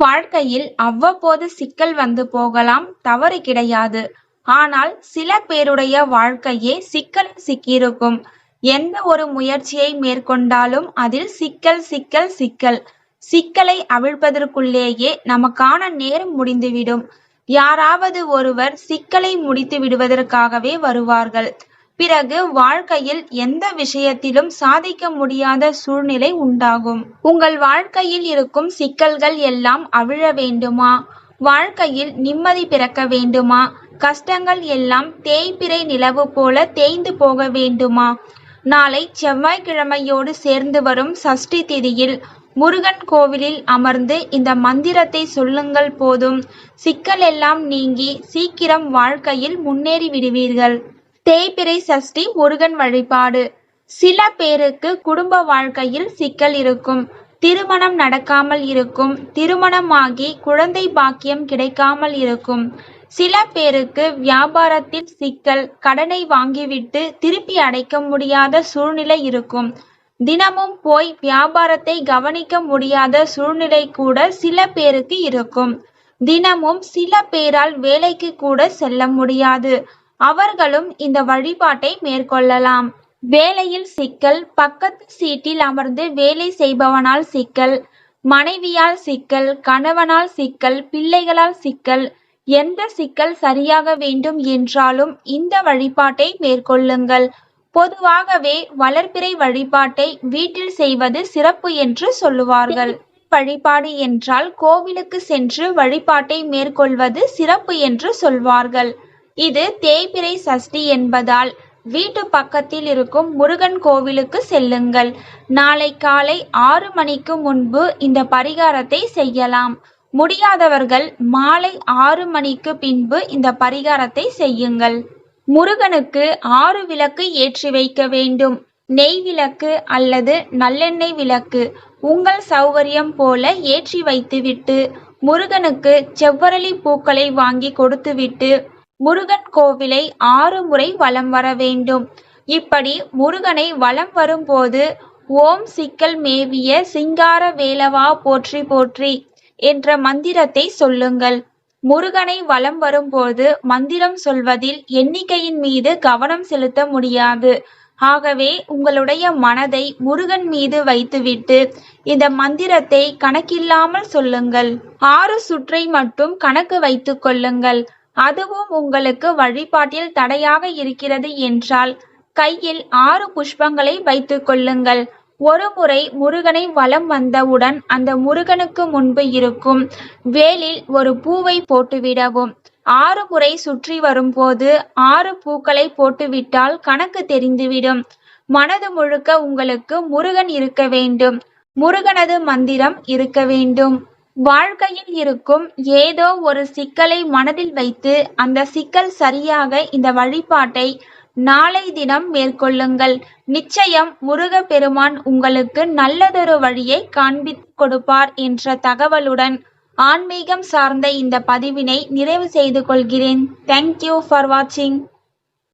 வாழ்க்கையில் அவ்வப்போது சிக்கல் வந்து போகலாம், தவறு கிடையாது. ஆனால் சில பேருடைய வாழ்க்கையே சிக்கலில் சிக்கியிருக்கும். எந்த ஒரு முயற்சியை மேற்கொண்டாலும் அதில் சிக்கல் சிக்கல் சிக்கல். சிக்கலை அவிழ்ப்பதற்குள்ளேயே நமக்கான நேரம் முடிந்துவிடும். யாராவது ஒருவர் சிக்கலை முடித்து விடுவதற்காகவே வருவார்கள். பிறகு வாழ்க்கையில் எந்த விஷயத்திலும் சாதிக்க முடியாத சூழ்நிலை உண்டாகும். உங்கள் வாழ்க்கையில் இருக்கும் சிக்கல்கள் எல்லாம் அவிழ வேண்டுமா? வாழ்க்கையில் நிம்மதி பிறக்க வேண்டுமா? கஷ்டங்கள் எல்லாம் தேய்பிறை நிலவு போல தேய்ந்து போக வேண்டுமா? நாளை செவ்வாய்க்கிழமையோடு சேர்ந்து வரும் சஷ்டி திதியில் முருகன் கோவிலில் அமர்ந்து இந்த மந்திரத்தை சொல்லுங்கள், போதும். சிக்கல் எல்லாம் நீங்கி சீக்கிரம் வாழ்க்கையில் முன்னேறி விடுவீர்கள். தேய்பிறை சஷ்டி முருகன் வழிபாடு. சில பேருக்கு குடும்ப வாழ்க்கையில் சிக்கல் இருக்கும். திருமணம் நடக்காமல் இருக்கும். திருமணமாகி குழந்தை பாக்கியம் கிடைக்காமல் இருக்கும். சில பேருக்கு வியாபாரத்தில் சிக்கல், கடனை வாங்கிவிட்டு திருப்பி அடைக்க முடியாத சூழ்நிலை இருக்கும். தினமும் போய் வியாபாரத்தை கவனிக்க முடியாத சூழ்நிலை கூட சில பேருக்கு இருக்கும். தினமும் சில பேரால் வேலைக்கு கூட செல்ல முடியாது. அவர்களும் இந்த வழிபாட்டை மேற்கொள்ளலாம். வேலையில் சிக்கல், பக்கத்து சீட்டில் அமர்ந்து வேலை செய்பவனால் சிக்கல், மனைவியால் சிக்கல், கணவனால் சிக்கல், பிள்ளைகளால் சிக்கல், எந்த சிக்கல் சரியாக வேண்டும் என்றாலும் இந்த வழிபாட்டை மேற்கொள்ளுங்கள். பொதுவாகவே வளர்பிறை வழிபாட்டை வீட்டில் செய்வது சிறப்பு என்று சொல்லுவார்கள். வழிபாடு என்றால் கோவிலுக்கு சென்று வழிபாட்டை மேற்கொள்வது சிறப்பு என்று சொல்வார்கள். இது தேய்பிறை சஷ்டி என்பதால் வீட்டு பக்கத்தில் இருக்கும் முருகன் கோவிலுக்கு செல்லுங்கள். நாளை காலை 6 மணிக்கு முன்பு இந்த பரிகாரத்தை செய்யலாம். முடியாதவர்கள் மாலை 6 மணிக்கு பின்பு இந்த பரிகாரத்தை செய்யுங்கள். முருகனுக்கு 6 விளக்கு ஏற்றி வைக்க வேண்டும். நெய் விளக்கு அல்லது நல்லெண்ணெய் விளக்கு உங்கள் சௌகரியம் போல ஏற்றி வைத்துவிட்டு முருகனுக்கு செவ்வரளி பூக்களை வாங்கி கொடுத்துவிட்டு முருகன் கோவிலை 6 முறை வலம் வர வேண்டும். இப்படி முருகனை வலம் வரும்போது ஓம் சிக்கல் மேவிய சிங்கார வேலவா போற்றி போற்றி என்ற மந்திரத்தை சொல்லுங்கள். முருகனை வலம் வரும்போது மந்திரம் சொல்வதில் எண்ணிக்கையின் மீது கவனம் செலுத்த முடியாது. ஆகவே உங்களுடைய மனதை முருகன் மீது வைத்துவிட்டு இந்த மந்திரத்தை கணக்கில்லாமல் சொல்லுங்கள். 6 சுற்றை மட்டும் கணக்கு வைத்துக் கொள்ளுங்கள். அதுவும் உங்களுக்கு வழிபாட்டில் தடையாக இருக்கிறது என்றால் கையில் 6 புஷ்பங்களை வைத்துக் கொள்ளுங்கள். ஒரு முறை முருகனை வலம் வந்தவுடன் அந்த முருகனுக்கு முன்பு இருக்கும் வேலில் ஒரு பூவை போட்டுவிடவும். 6 முறை சுற்றி வரும்போது 6 பூக்களை போட்டுவிட்டால் கணக்கு தெரிந்துவிடும். மனது முழுக்க உங்களுக்கு முருகன் இருக்க வேண்டும். முருகனது மந்திரம் இருக்க வேண்டும். வாழ்க்கையில் இருக்கும் ஏதோ ஒரு சிக்கலை மனதில் வைத்து அந்த சிக்கல் சரியாக இந்த வழிபாட்டை நாளை தினம் மேற்கொள்ளுங்கள். நிச்சயம் முருகப்பெருமான் உங்களுக்கு நல்லதொரு வழியை காண்பித்து கொடுப்பார் என்ற தகவலுடன் ஆன்மீகம் சார்ந்த இந்த பதிவினை நிறைவு செய்து கொள்கிறேன். தேங்க்யூ ஃபார் வாட்சிங்.